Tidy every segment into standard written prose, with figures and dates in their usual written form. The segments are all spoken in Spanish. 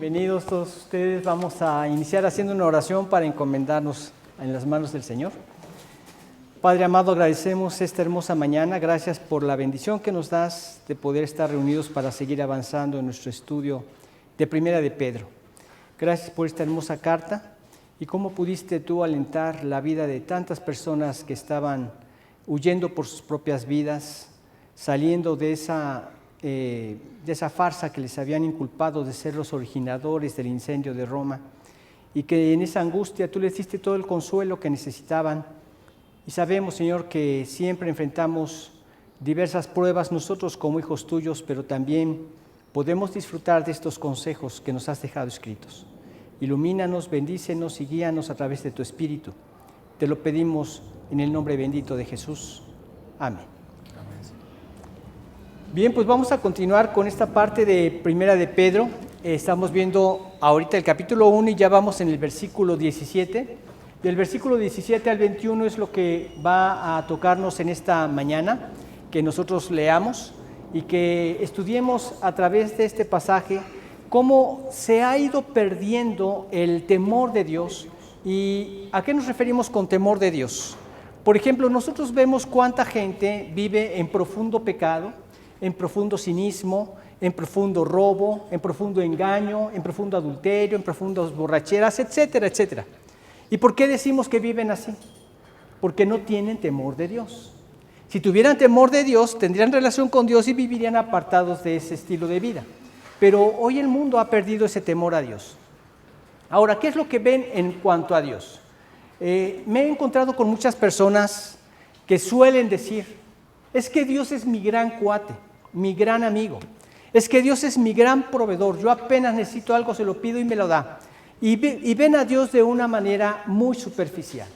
Bienvenidos todos ustedes. Vamos a iniciar haciendo una oración para encomendarnos en las manos del Señor. Padre amado, agradecemos esta hermosa mañana. Gracias por la bendición que nos das de poder estar reunidos para seguir avanzando en nuestro estudio de Primera de Pedro. Gracias por esta hermosa carta y cómo pudiste tú alentar la vida de tantas personas que estaban huyendo por sus propias vidas, saliendo de esa farsa que les habían inculpado de ser los originadores del incendio de Roma, y que en esa angustia tú les diste todo el consuelo que necesitaban. Y sabemos, Señor, que siempre enfrentamos diversas pruebas nosotros como hijos tuyos, pero también podemos disfrutar de estos consejos que nos has dejado escritos. Ilumínanos, bendícenos y guíanos a través de tu Espíritu. Te lo pedimos en el nombre bendito de Jesús. Amén. Bien, pues vamos a continuar con esta parte de Primera de Pedro. Estamos viendo ahorita el capítulo 1 y ya vamos en el versículo 17. Del versículo 17 al 21 es lo que va a tocarnos en esta mañana, que nosotros leamos y que estudiemos a través de este pasaje cómo se ha ido perdiendo el temor de Dios. ¿Y a qué nos referimos con temor de Dios? Por ejemplo, nosotros vemos cuánta gente vive en profundo pecado, en profundo cinismo, en profundo robo, en profundo engaño, en profundo adulterio, en profundas borracheras, etcétera, etcétera. ¿Y por qué decimos que viven así? Porque no tienen temor de Dios. Si tuvieran temor de Dios, tendrían relación con Dios y vivirían apartados de ese estilo de vida. Pero hoy el mundo ha perdido ese temor a Dios. Ahora, ¿qué es lo que ven en cuanto a Dios? Me he encontrado con muchas personas que suelen decir: es que Dios es mi gran cuate, mi gran amigo. Es que Dios es mi gran proveedor. Yo apenas necesito algo, se lo pido y me lo da. Y ven a Dios de una manera muy superficial.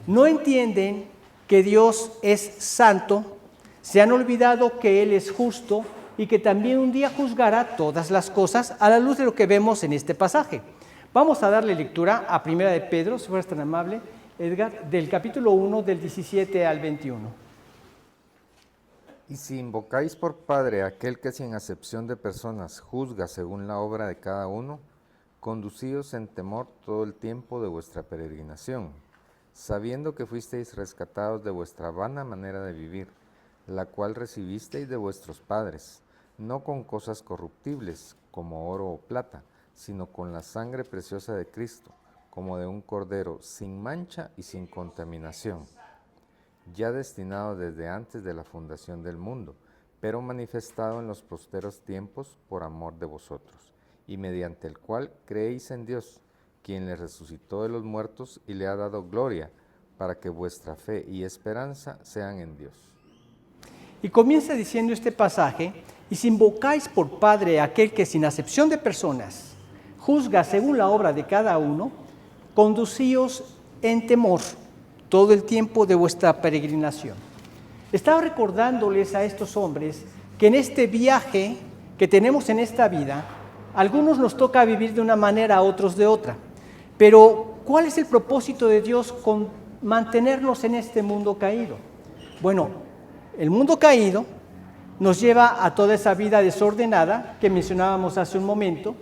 No entienden que Dios es santo, se han olvidado que Él es justo y que también un día juzgará todas las cosas a la luz de lo que vemos en este pasaje. Vamos a darle lectura a Primera de Pedro, si fueras tan amable, Edgar, del capítulo 1, del 17 al 21. Y si invocáis por Padre a aquel que sin acepción de personas juzga según la obra de cada uno, conducíos en temor todo el tiempo de vuestra peregrinación, sabiendo que fuisteis rescatados de vuestra vana manera de vivir, la cual recibisteis de vuestros padres, no con cosas corruptibles como oro o plata, sino con la sangre preciosa de Cristo, como de un cordero sin mancha y sin contaminación, ya destinado desde antes de la fundación del mundo, pero manifestado en los posteros tiempos por amor de vosotros, y mediante el cual creéis en Dios, quien le resucitó de los muertos y le ha dado gloria, para que vuestra fe y esperanza sean en Dios. Y comienza diciendo este pasaje: y si invocáis por Padre a aquel que sin acepción de personas juzga según la obra de cada uno, conducíos en temor todo el tiempo de vuestra peregrinación. Estaba recordándoles a estos hombres que en este viaje que tenemos en esta vida, a algunos nos toca vivir de una manera, a otros de otra. Pero, ¿cuál es el propósito de Dios con mantenernos en este mundo caído? Bueno, el mundo caído nos lleva a toda esa vida desordenada que mencionábamos hace un momento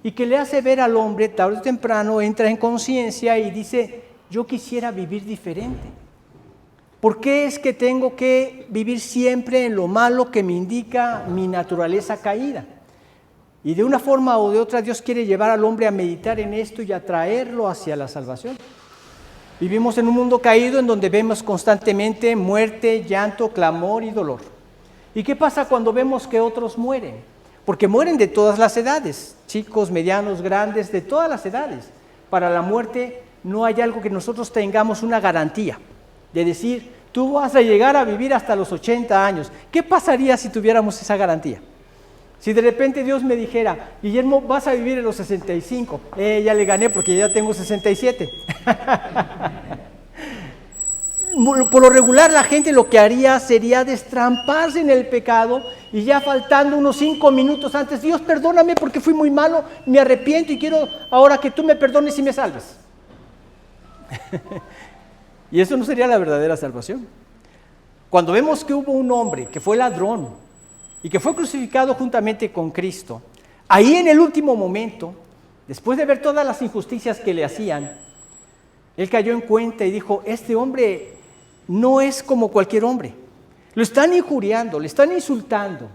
y que le hace ver al hombre, tarde o temprano, entra en conciencia y dice: yo quisiera vivir diferente. ¿Por qué es que tengo que vivir siempre en lo malo que me indica mi naturaleza caída? Y de una forma o de otra Dios quiere llevar al hombre a meditar en esto y a traerlo hacia la salvación. Vivimos en un mundo caído en donde vemos constantemente muerte, llanto, clamor y dolor. ¿Y qué pasa cuando vemos que otros mueren? Porque mueren de todas las edades, chicos, medianos, grandes, de todas las edades. Para la muerte no hay algo que nosotros tengamos una garantía de decir: tú vas a llegar a vivir hasta los 80 años. ¿Qué pasaría si tuviéramos esa garantía? Si de repente Dios me dijera: Guillermo, vas a vivir en los 65. Ya le gané porque ya tengo 67. Por lo regular la gente lo que haría sería destramparse en el pecado y ya faltando unos 5 minutos antes: Dios, perdóname porque fui muy malo, me arrepiento y quiero ahora que tú me perdones y me salves. Y eso no sería la verdadera salvación. Cuando vemos que hubo un hombre que fue ladrón y que fue crucificado juntamente con Cristo, Ahí en el último momento, después de ver todas las injusticias que le hacían, él cayó en cuenta y dijo, este hombre no es como cualquier hombre. Lo están injuriando, le están insultando.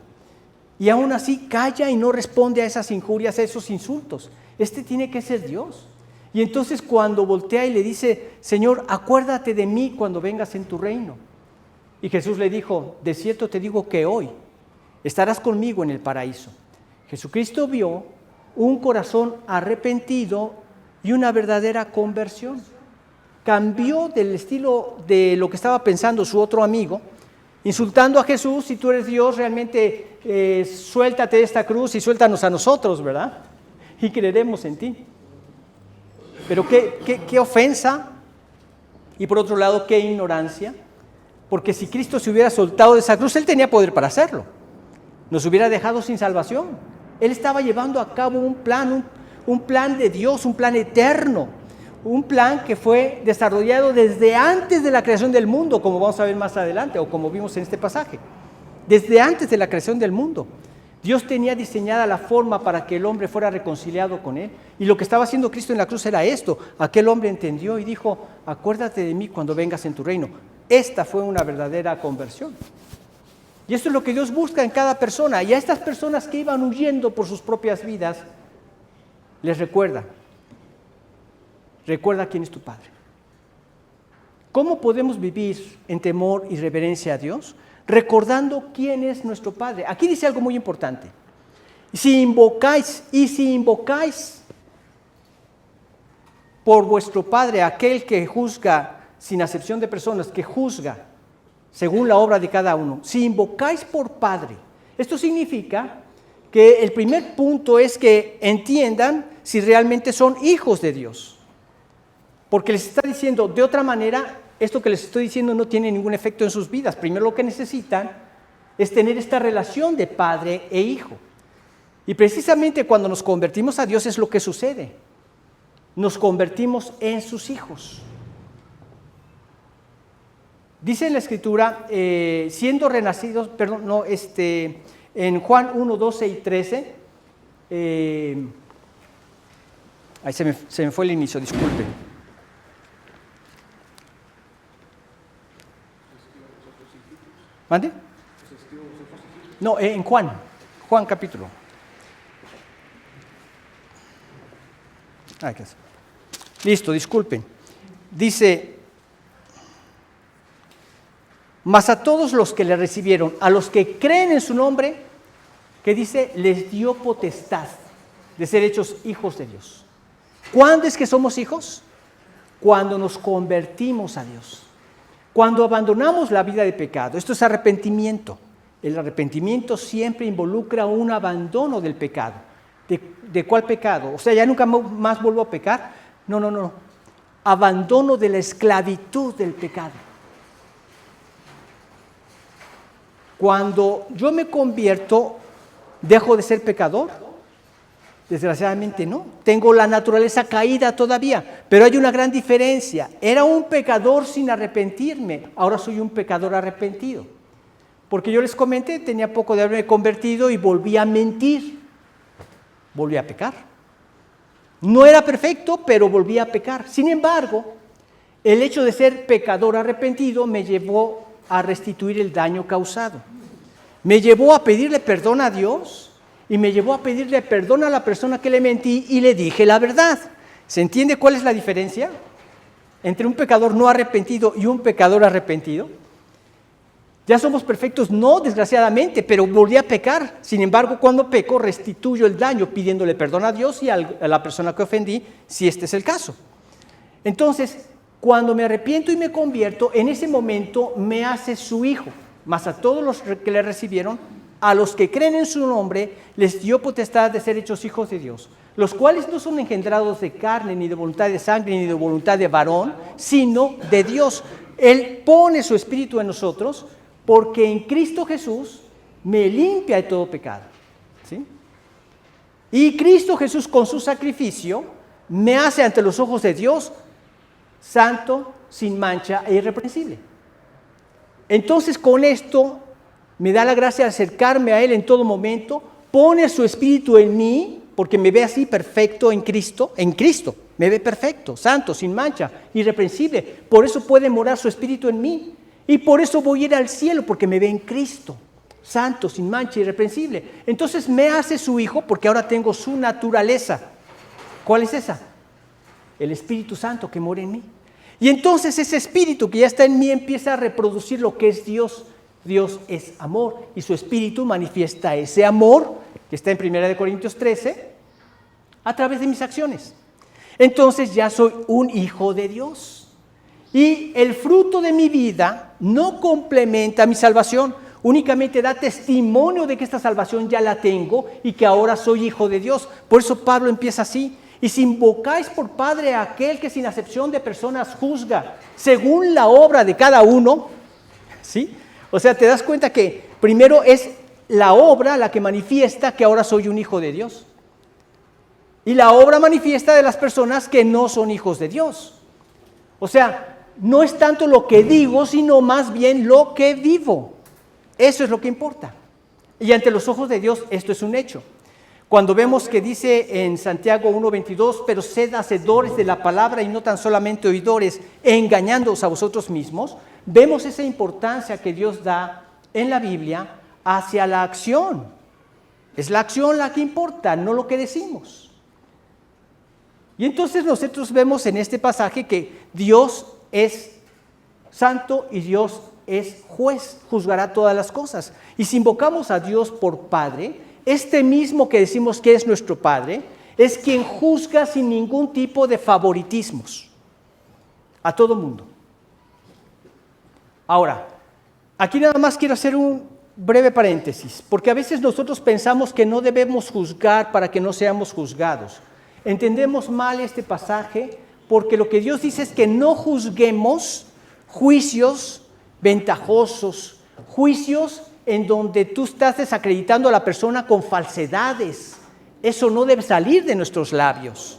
Y aún así calla y no responde a esas injurias, a esos insultos. Este tiene que ser Dios. Y entonces cuando voltea y le dice, Señor, acuérdate de mí cuando vengas en tu reino. Y Jesús le dijo, de cierto te digo que hoy estarás conmigo en el paraíso. Jesucristo vio un corazón arrepentido y una verdadera conversión. Cambió del estilo de lo que estaba pensando su otro amigo, insultando a Jesús, si tú eres Dios, realmente suéltate de esta cruz y suéltanos a nosotros, ¿verdad? Y creeremos en ti. Pero qué ofensa, y por otro lado, qué ignorancia, porque si Cristo se hubiera soltado de esa cruz, Él tenía poder para hacerlo. Nos hubiera dejado sin salvación. Él estaba llevando a cabo un plan de Dios, un plan eterno, un plan que fue desarrollado desde antes de la creación del mundo, como vamos a ver más adelante, o como vimos en este pasaje. Desde antes de la creación del mundo, Dios tenía diseñada la forma para que el hombre fuera reconciliado con Él. Y lo que estaba haciendo Cristo en la cruz era esto. Aquel hombre entendió y dijo, acuérdate de mí cuando vengas en tu reino. Esta fue una verdadera conversión. Y esto es lo que Dios busca en cada persona. Y a estas personas que iban huyendo por sus propias vidas, les recuerda quién es tu Padre. ¿Cómo podemos vivir en temor y reverencia a Dios? Recordando quién es nuestro Padre. Aquí dice algo muy importante. Si invocáis por vuestro Padre, aquel que juzga sin acepción de personas, que juzga según la obra de cada uno, si invocáis por Padre, esto significa que el primer punto es que entiendan si realmente son hijos de Dios. Porque les está diciendo, de otra manera, esto que les estoy diciendo no tiene ningún efecto en sus vidas. Primero lo que necesitan es tener esta relación de padre e hijo. Y precisamente cuando nos convertimos a Dios es lo que sucede. Nos convertimos en sus hijos. Dice en la Escritura, siendo renacidos, en Juan 1, 12 y 13, ahí se me fue el inicio, disculpen. ¿Mande? No, en Juan capítulo. ¿Qué hace? Listo, disculpen. Dice, mas a todos los que le recibieron, a los que creen en su nombre, que dice, les dio potestad de ser hechos hijos de Dios. ¿Cuándo es que somos hijos? Cuando nos convertimos a Dios. Cuando abandonamos la vida de pecado. Esto es arrepentimiento. El arrepentimiento siempre involucra un abandono del pecado. ¿De cuál pecado? O sea, ¿ya nunca más vuelvo a pecar? No. Abandono de la esclavitud del pecado. Cuando yo me convierto, ¿dejo de ser pecador? Desgraciadamente no. Tengo la naturaleza caída todavía, pero hay una gran diferencia. Era un pecador sin arrepentirme, ahora soy un pecador arrepentido. Porque yo les comenté, tenía poco de haberme convertido y volví a mentir. Volví a pecar. No era perfecto, pero volví a pecar. Sin embargo, el hecho de ser pecador arrepentido me llevó a restituir el daño causado. Me llevó a pedirle perdón a Dios y me llevó a pedirle perdón a la persona que le mentí y le dije la verdad. ¿Se entiende cuál es la diferencia entre un pecador no arrepentido y un pecador arrepentido? Ya somos perfectos, no desgraciadamente, pero volví a pecar. Sin embargo, cuando peco, restituyo el daño pidiéndole perdón a Dios y a la persona que ofendí, si este es el caso. Entonces, cuando me arrepiento y me convierto, en ese momento me hace su hijo. Mas a todos los que le recibieron, a los que creen en su nombre, les dio potestad de ser hechos hijos de Dios, los cuales no son engendrados de carne, ni de voluntad de sangre, ni de voluntad de varón, sino de Dios. Él pone su espíritu en nosotros, porque en Cristo Jesús me limpia de todo pecado. ¿Sí? Y Cristo Jesús con su sacrificio me hace ante los ojos de Dios santo, sin mancha e irreprensible. Entonces con esto me da la gracia de acercarme a Él en todo momento, pone su espíritu en mí, porque me ve así perfecto en Cristo, me ve perfecto, santo, sin mancha, irreprensible. Por eso puede morar su espíritu en mí. Y por eso voy a ir al cielo, porque me ve en Cristo, santo, sin mancha, irreprensible. Entonces me hace su hijo porque ahora tengo su naturaleza. ¿Cuál es esa? El Espíritu Santo que mora en mí. Y entonces ese espíritu que ya está en mí empieza a reproducir lo que es Dios. Dios es amor y su espíritu manifiesta ese amor que está en 1 Corintios 13 a través de mis acciones. Entonces ya soy un hijo de Dios. Y el fruto de mi vida no complementa mi salvación, únicamente da testimonio de que esta salvación ya la tengo y que ahora soy hijo de Dios. Por eso Pablo empieza así: y si invocáis por Padre a aquel que sin acepción de personas juzga según la obra de cada uno, ¿sí? O sea, te das cuenta que primero es la obra la que manifiesta que ahora soy un hijo de Dios. Y la obra manifiesta de las personas que no son hijos de Dios. O sea, no es tanto lo que digo, sino más bien lo que vivo. Eso es lo que importa. Y ante los ojos de Dios esto es un hecho. Cuando vemos que dice en Santiago 1:22, pero sed hacedores de la palabra y no tan solamente oidores, engañándoos a vosotros mismos, vemos esa importancia que Dios da en la Biblia hacia la acción. Es la acción la que importa, no lo que decimos. Y entonces nosotros vemos en este pasaje que Dios es santo y Dios es juez, juzgará todas las cosas. Y si invocamos a Dios por Padre, este mismo que decimos que es nuestro Padre, es quien juzga sin ningún tipo de favoritismos a todo mundo. Ahora, aquí nada más quiero hacer un breve paréntesis, porque a veces nosotros pensamos que no debemos juzgar para que no seamos juzgados. Entendemos mal este pasaje porque lo que Dios dice es que no juzguemos juicios ventajosos, juicios en donde tú estás desacreditando a la persona con falsedades. Eso no debe salir de nuestros labios.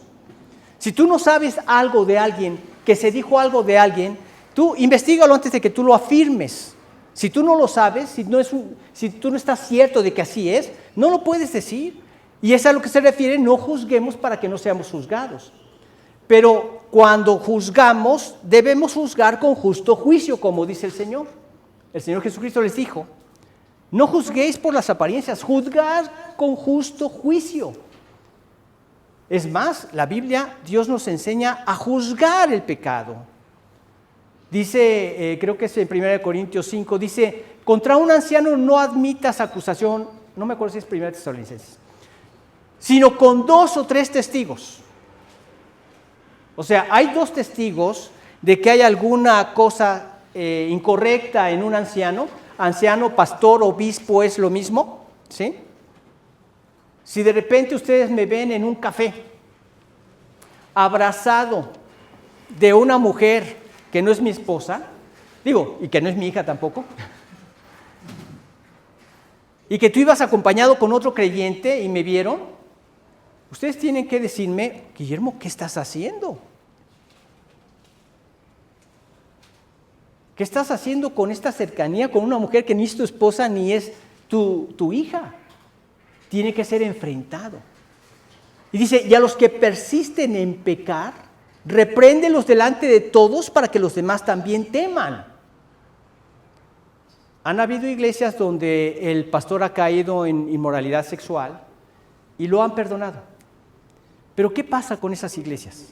Si tú no sabes algo de alguien, que se dijo algo de alguien, tú investígalo antes de que tú lo afirmes. Si tú no lo sabes, si tú no estás cierto de que así es, no lo puedes decir. Y es a lo que se refiere: no juzguemos para que no seamos juzgados. Pero cuando juzgamos, debemos juzgar con justo juicio, como dice el Señor. El Señor Jesucristo les dijo: no juzguéis por las apariencias, juzgad con justo juicio. Es más, la Biblia, Dios nos enseña a juzgar el pecado. Dice, creo que es en 1 Corintios 5, dice: contra un anciano no admitas acusación, no me acuerdo si es 1 Tesalonicenses, sino con 2 o 3 testigos. O sea, hay 2 testigos de que hay alguna cosa incorrecta en un anciano. Anciano, pastor, obispo es lo mismo, ¿sí? Si de repente ustedes me ven en un café abrazado de una mujer que no es mi esposa, y que no es mi hija tampoco, y que tú ibas acompañado con otro creyente y me vieron, ustedes tienen que decirme: Guillermo, ¿qué estás haciendo? ¿Qué estás haciendo con esta cercanía con una mujer que ni es tu esposa ni es tu hija? Tiene que ser enfrentado. Y dice: y a los que persisten en pecar, repréndelos delante de todos para que los demás también teman. Han habido iglesias donde el pastor ha caído en inmoralidad sexual y lo han perdonado. Pero ¿qué pasa con esas iglesias?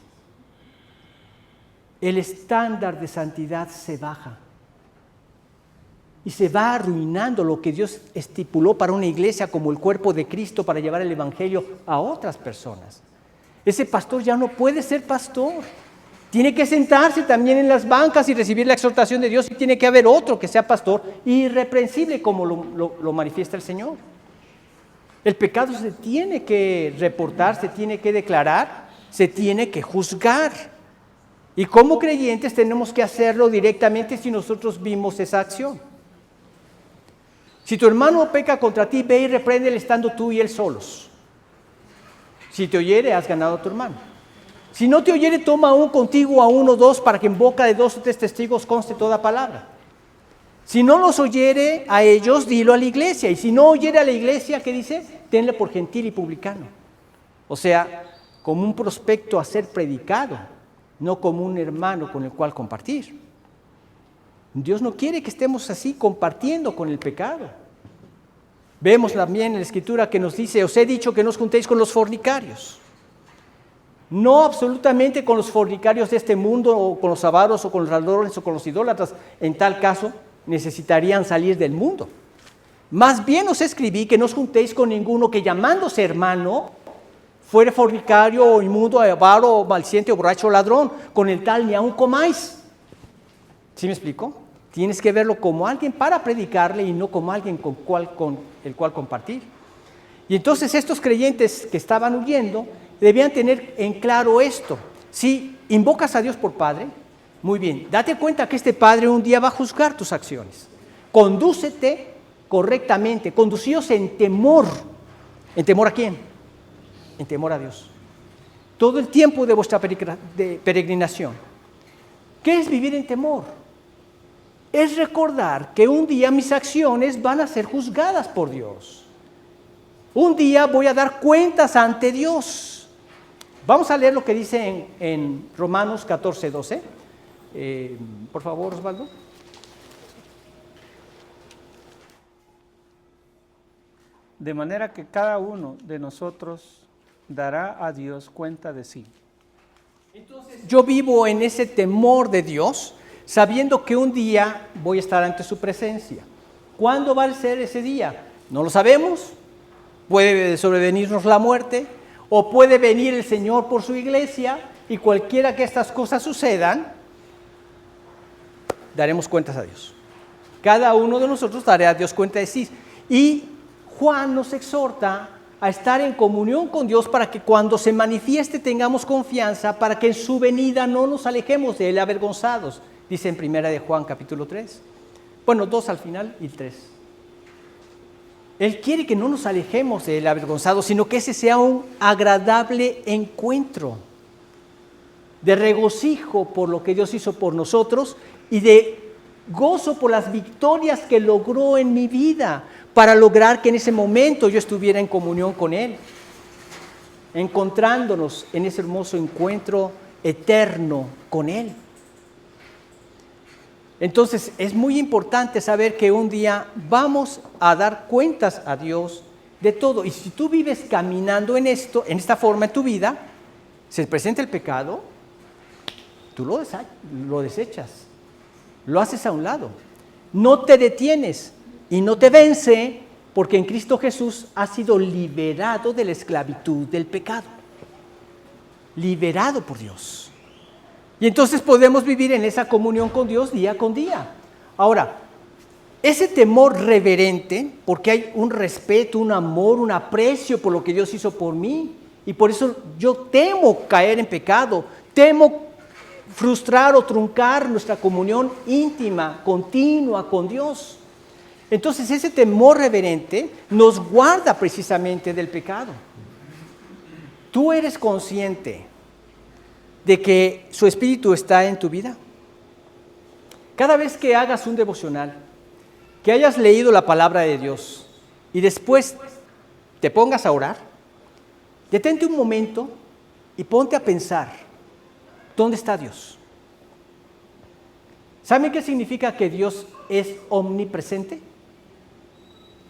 El estándar de santidad se baja y se va arruinando lo que Dios estipuló para una iglesia como el cuerpo de Cristo, para llevar el evangelio a otras personas. Ese pastor ya no puede ser pastor. Tiene que sentarse también en las bancas y recibir la exhortación de Dios, y tiene que haber otro que sea pastor irreprensible como lo manifiesta el Señor. El pecado se tiene que reportar, se tiene que declarar, se tiene que juzgar. Y como creyentes tenemos que hacerlo directamente si nosotros vimos esa acción. Si tu hermano peca contra ti, ve y repréndele estando tú y él solos. Si te oyere, has ganado a tu hermano. Si no te oyere, toma aún contigo a 1 o 2 para que en boca de 2 o 3 testigos conste toda palabra. Si no los oyere a ellos, dilo a la iglesia. Y si no oyere a la iglesia, ¿qué dice? Tenle por gentil y publicano. O sea, como un prospecto a ser predicado, no como un hermano con el cual compartir. Dios no quiere que estemos así compartiendo con el pecado. Vemos también en la Escritura que nos dice, os he dicho que no os juntéis con los fornicarios. No absolutamente con los fornicarios de este mundo, o con los avaros, o con los ladrones, o con los idólatras. En tal caso, necesitarían salir del mundo. Más bien os escribí que no os juntéis con ninguno que llamándose hermano, fuere fornicario, o inmundo, avaro, o maldiciente, o borracho, o ladrón. Con el tal ni aun comáis. ¿Sí me explico? Tienes que verlo como alguien para predicarle y no como alguien con el cual compartir. Y entonces estos creyentes que estaban huyendo debían tener en claro esto. Si invocas a Dios por Padre, muy bien, date cuenta que este Padre un día va a juzgar tus acciones. Condúcete correctamente, conducíos en temor. ¿En temor a quién? En temor a Dios. Todo el tiempo de vuestra peregrinación. ¿Qué es vivir en temor? Es recordar que un día mis acciones van a ser juzgadas por Dios. Un día voy a dar cuentas ante Dios. Vamos a leer lo que dice en Romanos 14:12. Por favor, Osvaldo. De manera que cada uno de nosotros dará a Dios cuenta de sí. Entonces, yo vivo en ese temor de Dios, sabiendo que un día voy a estar ante su presencia. ¿Cuándo va a ser ese día? No lo sabemos. Puede sobrevenirnos la muerte, o puede venir el Señor por su iglesia, y cualquiera que estas cosas sucedan, daremos cuentas a Dios. Cada uno de nosotros dará a Dios cuenta de sí. Y Juan nos exhorta a estar en comunión con Dios para que cuando se manifieste tengamos confianza, para que en su venida no nos alejemos de él avergonzados. Dice en 1 de Juan capítulo 3. Bueno, 2 al final y 3. Él quiere que no nos alejemos de él avergonzados, sino que ese sea un agradable encuentro de regocijo por lo que Dios hizo por nosotros y de gozo por las victorias que logró en mi vida, para lograr que en ese momento yo estuviera en comunión con Él, encontrándonos en ese hermoso encuentro eterno con Él. Entonces es muy importante saber que un día vamos a dar cuentas a Dios de todo. Y si tú vives caminando en esta forma en tu vida, se presenta el pecado, tú lo desechas, lo haces a un lado, no te detienes y no te vence, porque en Cristo Jesús has sido liberado de la esclavitud del pecado, liberado por Dios. Y entonces podemos vivir en esa comunión con Dios día con día. Ahora, ese temor reverente, porque hay un respeto, un amor, un aprecio por lo que Dios hizo por mí, y por eso yo temo caer en pecado, temo frustrar o truncar nuestra comunión íntima, continua con Dios. Entonces ese temor reverente nos guarda precisamente del pecado. ¿Tú eres consciente de que su Espíritu está en tu vida? Cada vez que hagas un devocional, que hayas leído la palabra de Dios y después te pongas a orar, detente un momento y ponte a pensar, ¿dónde está Dios? ¿Saben qué significa que Dios es omnipresente?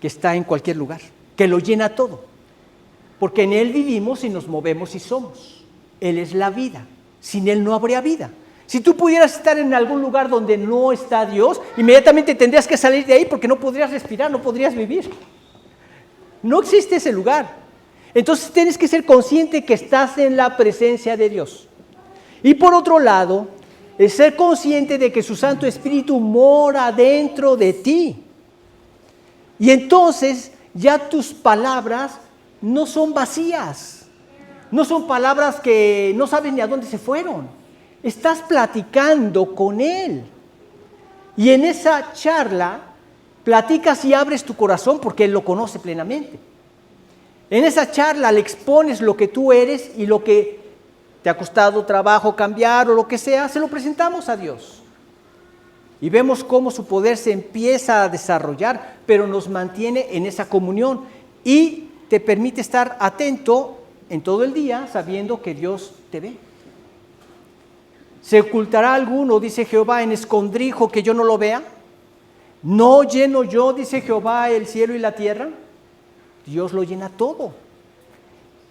Que está en cualquier lugar, que lo llena todo, porque en Él vivimos y nos movemos y somos. Él es la vida, sin Él no habría vida. Si tú pudieras estar en algún lugar donde no está Dios, inmediatamente tendrías que salir de ahí porque no podrías respirar, no podrías vivir. No existe ese lugar. Entonces tienes que ser consciente que estás en la presencia de Dios. Y por otro lado, es ser consciente de que su Santo Espíritu mora dentro de ti. Y entonces ya tus palabras no son vacías, no son palabras que no sabes ni a dónde se fueron. Estás platicando con Él. Y en esa charla platicas y abres tu corazón porque Él lo conoce plenamente. En esa charla le expones lo que tú eres y lo que te ha costado trabajo cambiar o lo que sea, se lo presentamos a Dios. y vemos cómo su poder se empieza a desarrollar, pero nos mantiene en esa comunión y te permite estar atento en todo el día sabiendo que Dios te ve. ¿Se ocultará alguno, dice Jehová, en escondrijo que yo no lo vea? ¿No lleno yo, dice Jehová, el cielo y la tierra? Dios lo llena todo.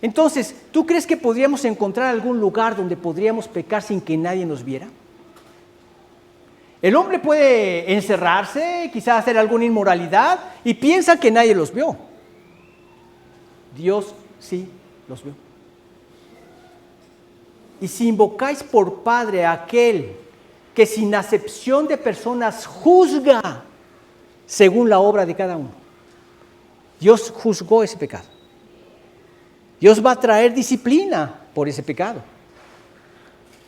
Entonces, ¿tú crees que podríamos encontrar algún lugar donde podríamos pecar sin que nadie nos viera? El hombre puede encerrarse, quizás hacer alguna inmoralidad y piensa que nadie los vio. Dios sí los vio. Y si invocáis por Padre a aquel que sin acepción de personas juzga según la obra de cada uno. Dios juzgó ese pecado. Dios va a traer disciplina por ese pecado.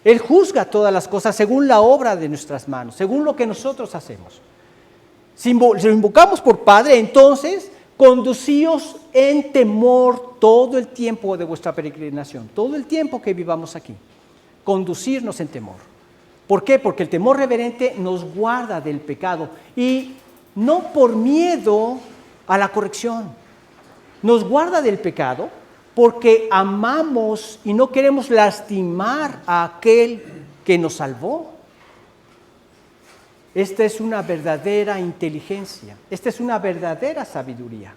Él juzga todas las cosas según la obra de nuestras manos, según lo que nosotros hacemos. Si lo invocamos por Padre, entonces conducíos en temor todo el tiempo de vuestra peregrinación, todo el tiempo que vivamos aquí. Conducirnos en temor. ¿Por qué? Porque el temor reverente nos guarda del pecado y no por miedo a la corrección. Nos guarda del pecado porque amamos y no queremos lastimar a aquel que nos salvó. Esta es una verdadera inteligencia, esta es una verdadera sabiduría.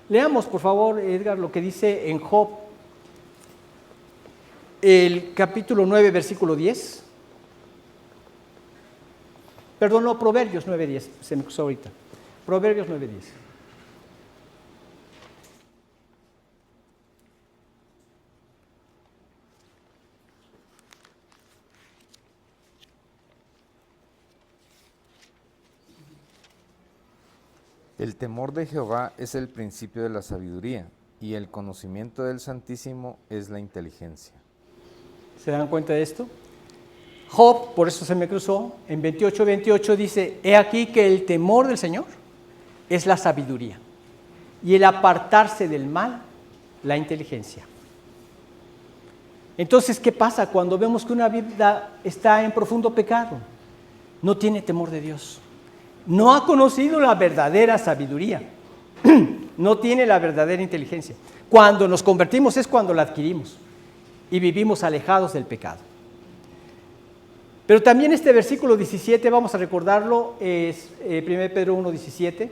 Leamos, por favor, Edgar, lo que dice en Job, el capítulo 9, versículo 10. Perdón, no, Proverbios 9, 10, se me cruzó ahorita. Proverbios 9, 10. El temor de Jehová es el principio de la sabiduría, y el conocimiento del Santísimo es la inteligencia. ¿Se dan cuenta de esto? Job, por eso se me cruzó, en 28:28 dice, he aquí que el temor del Señor es la sabiduría, y el apartarse del mal, la inteligencia. Entonces, ¿qué pasa cuando vemos que una vida está en profundo pecado? No tiene temor de Dios. No ha conocido la verdadera sabiduría. No tiene la verdadera inteligencia. Cuando nos convertimos es cuando la adquirimos y vivimos alejados del pecado. Pero también este versículo 17, vamos a recordarlo, es 1 Pedro 1:17.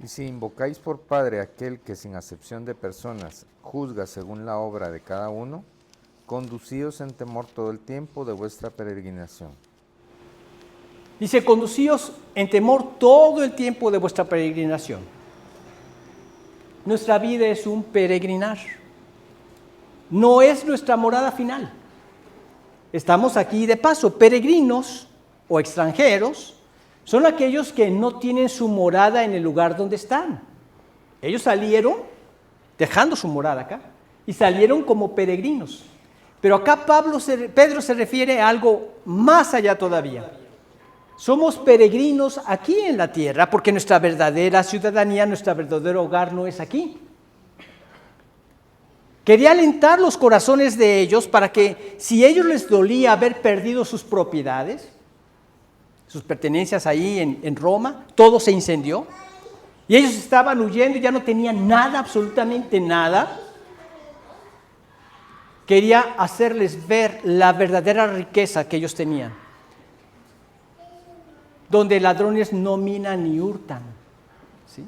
Y si invocáis por Padre aquel que sin acepción de personas juzga según la obra de cada uno, conducíos en temor todo el tiempo de vuestra peregrinación. Dice, conducíos en temor todo el tiempo de vuestra peregrinación. Nuestra vida es un peregrinar. No es nuestra morada final. Estamos aquí de paso. Peregrinos o extranjeros son aquellos que no tienen su morada en el lugar donde están. Ellos salieron dejando su morada acá y salieron como peregrinos. Pero acá Pedro se refiere a algo más allá todavía. Somos peregrinos aquí en la tierra porque nuestra verdadera ciudadanía, nuestro verdadero hogar no es aquí. Quería alentar los corazones de ellos para que si a ellos les dolía haber perdido sus propiedades, sus pertenencias ahí en Roma, todo se incendió y ellos estaban huyendo y ya no tenían nada, absolutamente nada. Quería hacerles ver la verdadera riqueza que ellos tenían, donde ladrones no minan ni hurtan, ¿sí?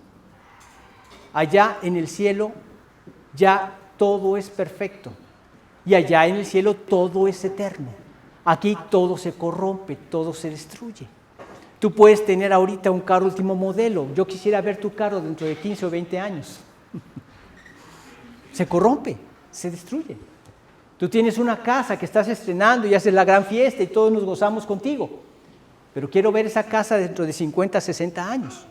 Allá en el cielo ya todo es perfecto y allá en el cielo todo es eterno. Aquí todo se corrompe, todo se destruye. Tú puedes tener ahorita un carro último modelo. Yo quisiera ver tu carro dentro de 15 o 20 años. Se corrompe, se destruye. Tú tienes una casa que estás estrenando y haces la gran fiesta y todos nos gozamos contigo. Pero quiero ver esa casa dentro de 50, 60 años.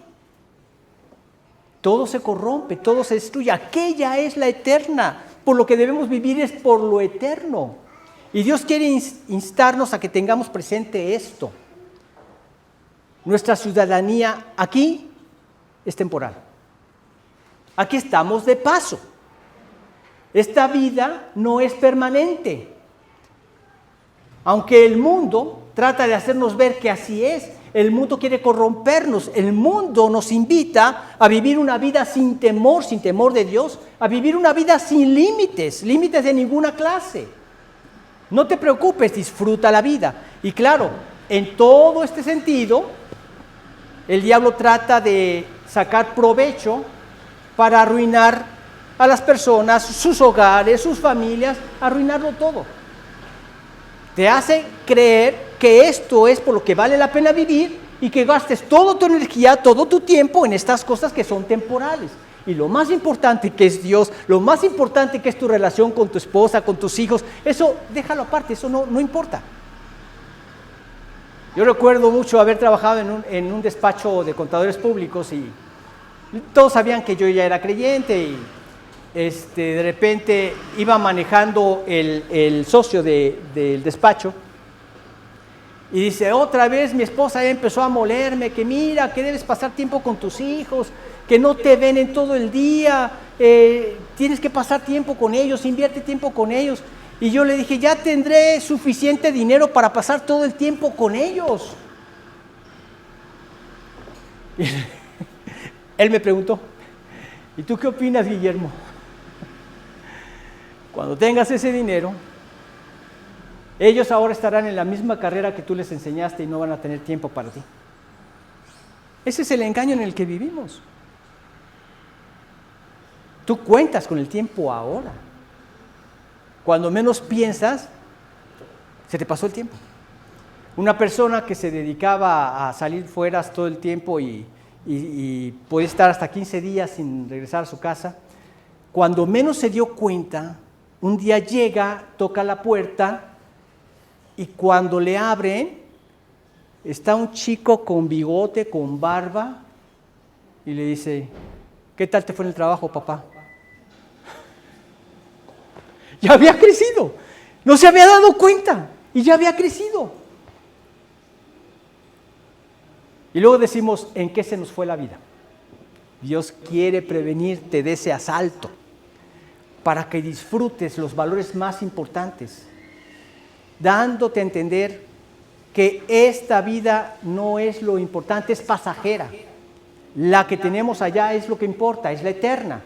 Todo se corrompe, todo se destruye. Aquella es la eterna. Por lo que debemos vivir es por lo eterno. Y Dios quiere instarnos a que tengamos presente esto. Nuestra ciudadanía aquí es temporal. Aquí estamos de paso. Esta vida no es permanente. Aunque el mundo trata de hacernos ver que así es, el mundo quiere corrompernos, el mundo nos invita a vivir una vida sin temor de Dios, a vivir una vida sin límites de ninguna clase. No te preocupes, disfruta la vida. Y claro, en todo este sentido, el diablo trata de sacar provecho para arruinar a las personas, sus hogares, sus familias, arruinarlo todo. Te hace creer que esto es por lo que vale la pena vivir y que gastes toda tu energía, todo tu tiempo en estas cosas que son temporales. Y lo más importante que es Dios, lo más importante que es tu relación con tu esposa, con tus hijos, eso déjalo aparte, eso no importa. Yo recuerdo mucho haber trabajado en un despacho de contadores públicos y todos sabían que yo ya era creyente y de repente iba manejando el socio del despacho y dice, otra vez mi esposa ya empezó a molerme, que mira, que debes pasar tiempo con tus hijos, que no te ven en todo el día, tienes que pasar tiempo con ellos, invierte tiempo con ellos. Y yo le dije, ya tendré suficiente dinero para pasar todo el tiempo con ellos. Y él me preguntó, ¿y tú qué opinas, Guillermo? Cuando tengas ese dinero, ellos ahora estarán en la misma carrera que tú les enseñaste y no van a tener tiempo para ti. Ese es el engaño en el que vivimos. Tú cuentas con el tiempo ahora. Cuando menos piensas, se te pasó el tiempo. Una persona que se dedicaba a salir fuera todo el tiempo y podía estar hasta 15 días sin regresar a su casa, cuando menos se dio cuenta, un día llega, toca la puerta y cuando le abren, está un chico con bigote, con barba y le dice, ¿qué tal te fue en el trabajo, papá? Ya había crecido, no se había dado cuenta y ya había crecido. Y luego decimos, ¿en qué se nos fue la vida? Dios quiere prevenirte de ese asalto para que disfrutes los valores más importantes, dándote a entender que esta vida no es lo importante, es pasajera. La que tenemos allá es lo que importa, es la eterna.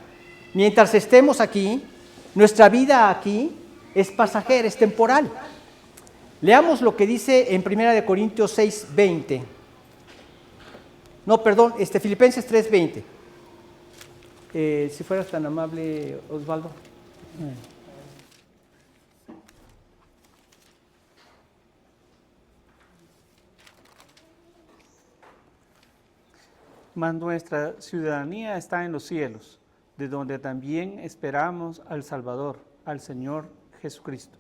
Mientras estemos aquí, nuestra vida aquí es pasajera, es temporal. Leamos lo que dice en 1 Corintios 6:20. No, perdón, Filipenses 3:20. Si fueras tan amable, Osvaldo. Mas nuestra ciudadanía está en los cielos, de donde también esperamos al Salvador, al Señor Jesucristo.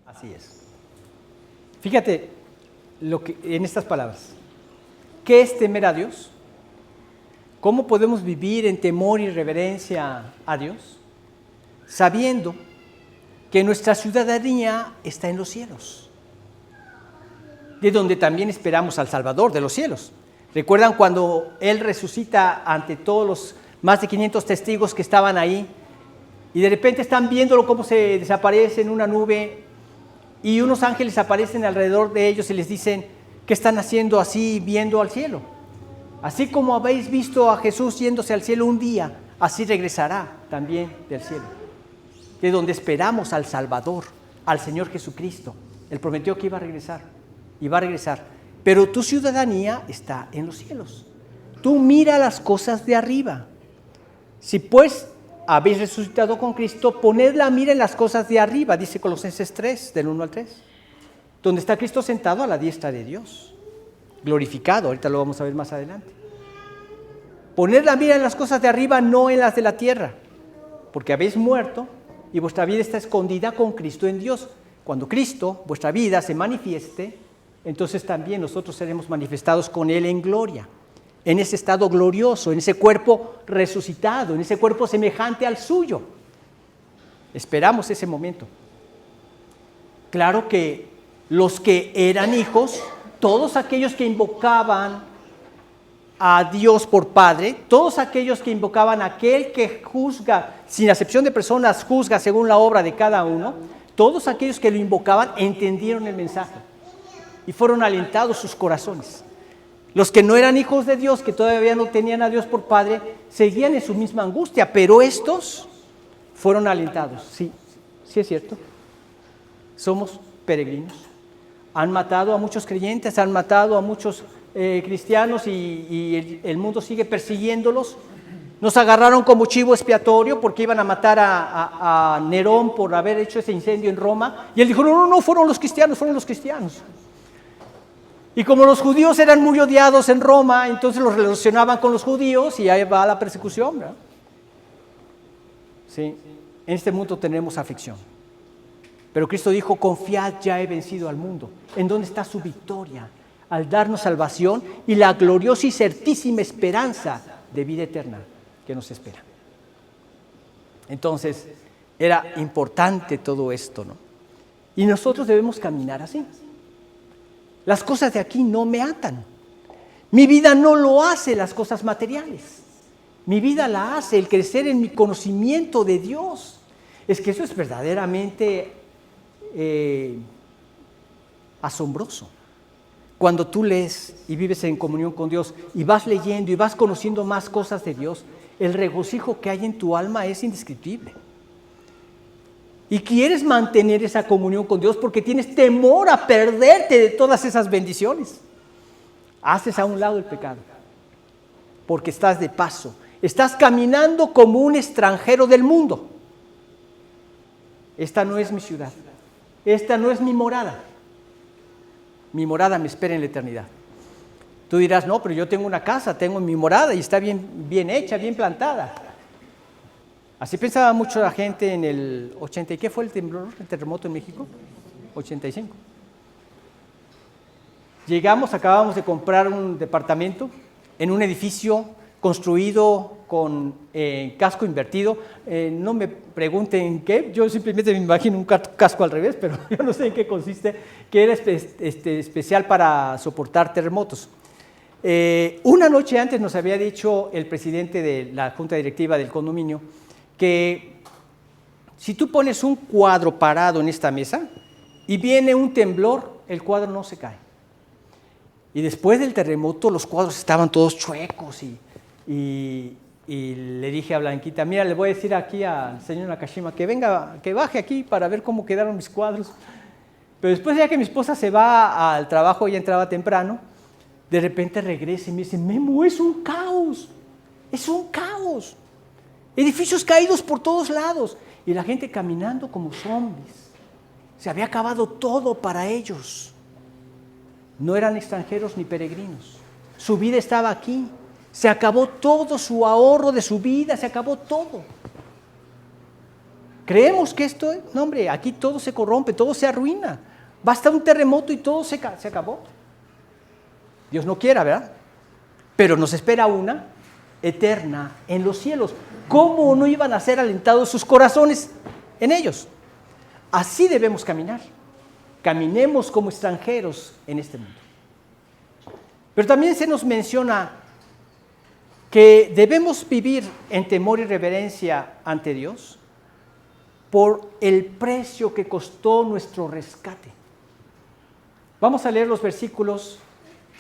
Así es. Fíjate en estas palabras. ¿Qué es temer a Dios? ¿Cómo podemos vivir en temor y reverencia a Dios? Sabiendo que nuestra ciudadanía está en los cielos, de donde también esperamos al Salvador de los cielos. ¿Recuerdan cuando Él resucita ante todos los más de 500 testigos que estaban ahí? Y de repente están viéndolo cómo se desaparece en una nube y unos ángeles aparecen alrededor de ellos y les dicen, ¿qué están haciendo así viendo al cielo? Así como habéis visto a Jesús yéndose al cielo un día, así regresará también del cielo. De donde esperamos al Salvador, al Señor Jesucristo. Él prometió que iba a regresar y va a regresar. Pero tu ciudadanía está en los cielos. Tú mira las cosas de arriba. Si pues habéis resucitado con Cristo, poned la mira en las cosas de arriba, dice Colosenses 3, del 1 al 3, donde está Cristo sentado a la diestra de Dios, glorificado, ahorita lo vamos a ver más adelante. Poned la mira en las cosas de arriba, no en las de la tierra, porque habéis muerto y vuestra vida está escondida con Cristo en Dios. Cuando Cristo, vuestra vida, se manifieste, entonces también nosotros seremos manifestados con Él en gloria, en ese estado glorioso, en ese cuerpo resucitado, en ese cuerpo semejante al suyo. Esperamos ese momento. Claro que los que eran hijos, todos aquellos que invocaban a Dios por Padre, todos aquellos que invocaban a aquel que juzga, sin acepción de personas, juzga según la obra de cada uno, todos aquellos que lo invocaban entendieron el mensaje y fueron alentados sus corazones. Los que no eran hijos de Dios, que todavía no tenían a Dios por Padre, seguían en su misma angustia, pero estos fueron alentados. Sí, sí es cierto. Somos peregrinos. Han matado a muchos creyentes, han matado a muchos cristianos y el mundo sigue persiguiéndolos. Nos agarraron como chivo expiatorio porque iban a matar a Nerón por haber hecho ese incendio en Roma. Y él dijo, no, fueron los cristianos, fueron los cristianos. Y como los judíos eran muy odiados en Roma, entonces los relacionaban con los judíos y ahí va la persecución, ¿verdad? Sí, en este mundo tenemos aflicción. Pero Cristo dijo, confiad, ya he vencido al mundo. ¿En dónde está su victoria? Al darnos salvación y la gloriosa y certísima esperanza de vida eterna que nos espera. Entonces, era importante todo esto, ¿no? Y nosotros debemos caminar así. Las cosas de aquí no me atan. Mi vida no lo hace las cosas materiales. Mi vida la hace el crecer en mi conocimiento de Dios. Es que eso es verdaderamente asombroso. Cuando tú lees y vives en comunión con Dios y vas leyendo y vas conociendo más cosas de Dios, el regocijo que hay en tu alma es indescriptible. Y quieres mantener esa comunión con Dios porque tienes temor a perderte de todas esas bendiciones. Haces a un lado el pecado porque estás de paso. Estás caminando como un extranjero del mundo. Esta no es mi ciudad. Esta no es mi morada. Mi morada me espera en la eternidad. Tú dirás, no, pero yo tengo una casa, tengo mi morada y está bien hecha, bien plantada. Así pensaba mucho la gente en el 80. ¿Y qué fue el temblor, el terremoto en México? 85. Llegamos, acabamos de comprar un departamento en un edificio construido con casco invertido. No me pregunten qué, yo simplemente me imagino un casco al revés, pero yo no sé en qué consiste, que era especial para soportar terremotos. Una noche antes nos había dicho el presidente de la junta directiva del condominio que si tú pones un cuadro parado en esta mesa y viene un temblor, el cuadro no se cae. Y después del terremoto los cuadros estaban todos chuecos y le dije a Blanquita, mira, le voy a decir aquí al señor Nakashima que venga, que baje aquí para ver cómo quedaron mis cuadros. Pero después, ya que mi esposa se va al trabajo, ella entraba temprano, de repente regresa y me dice, Memo, es un caos, es un caos. Edificios caídos por todos lados y la gente caminando como zombies. Se había acabado todo para ellos. No eran extranjeros ni peregrinos. Su vida estaba aquí. Se acabó todo su ahorro de su vida, se acabó todo. Creemos que esto, no hombre, aquí todo se corrompe, todo se arruina. Basta un terremoto y todo se acabó. Dios no quiera, ¿verdad? Pero nos espera una eterna en los cielos. ¿Cómo no iban a ser alentados sus corazones en ellos? Así debemos caminar. Caminemos como extranjeros en este mundo. Pero también se nos menciona que debemos vivir en temor y reverencia ante Dios por el precio que costó nuestro rescate. Vamos a leer los versículos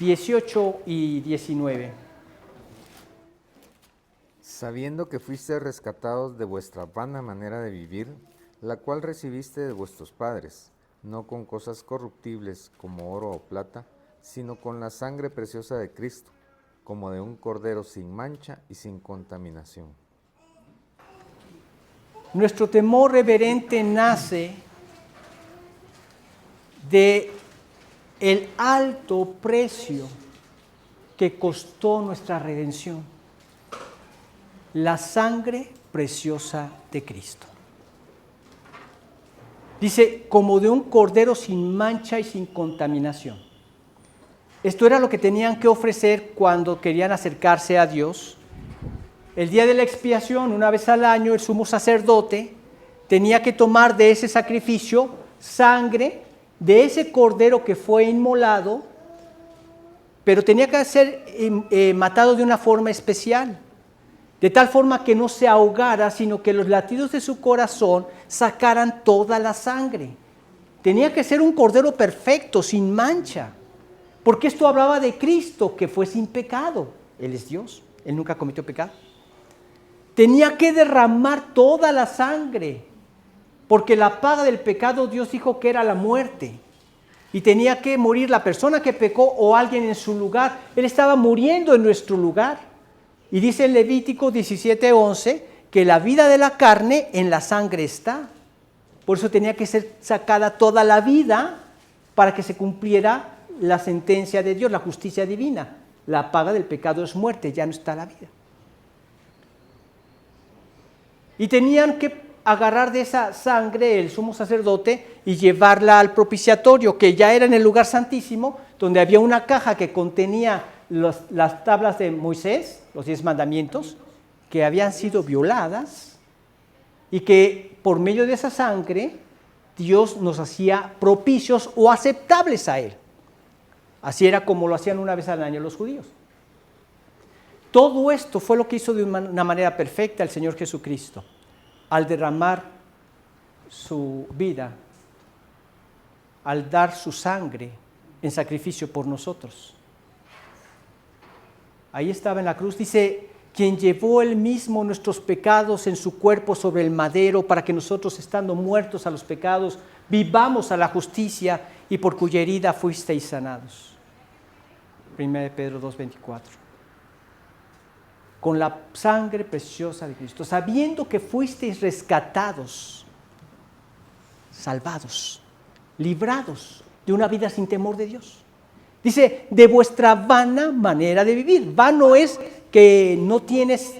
18 y 19. Sabiendo que fuiste rescatados de vuestra vana manera de vivir, la cual recibiste de vuestros padres, no con cosas corruptibles como oro o plata, sino con la sangre preciosa de Cristo, como de un cordero sin mancha y sin contaminación. Nuestro temor reverente nace de el alto precio que costó nuestra redención, la sangre preciosa de Cristo. Dice, como de un cordero sin mancha y sin contaminación. Esto era lo que tenían que ofrecer cuando querían acercarse a Dios. El día de la expiación, una vez al año, el sumo sacerdote tenía que tomar de ese sacrificio sangre de ese cordero que fue inmolado pero tenía que ser matado de una forma especial, de tal forma que no se ahogara, sino que los latidos de su corazón sacaran toda la sangre. Tenía que ser un cordero perfecto, sin mancha, porque esto hablaba de Cristo, que fue sin pecado. Él es Dios, Él nunca cometió pecado. Tenía que derramar toda la sangre, porque la paga del pecado Dios dijo que era la muerte. Y tenía que morir la persona que pecó o alguien en su lugar. Él estaba muriendo en nuestro lugar. Y dice en Levítico 17:11 que la vida de la carne en la sangre está. Por eso tenía que ser sacada toda la vida para que se cumpliera la sentencia de Dios, la justicia divina. La paga del pecado es muerte, ya no está la vida. Y tenían que agarrar de esa sangre el sumo sacerdote y llevarla al propiciatorio, que ya era en el lugar santísimo, donde había una caja que contenía las tablas de Moisés, los 10 mandamientos, que habían sido violadas y que por medio de esa sangre Dios nos hacía propicios o aceptables a Él. Así era como lo hacían una vez al año los judíos. Todo esto fue lo que hizo de una manera perfecta el Señor Jesucristo, al derramar su vida, al dar su sangre en sacrificio por nosotros. Ahí estaba en la cruz, dice, quien llevó él mismo nuestros pecados en su cuerpo sobre el madero, para que nosotros, estando muertos a los pecados, vivamos a la justicia, y por cuya herida fuisteis sanados. 1 Pedro 2:24. Con la sangre preciosa de Cristo, sabiendo que fuisteis rescatados, salvados, librados de una vida sin temor de Dios. Dice, de vuestra vana manera de vivir. Vano es que no tienes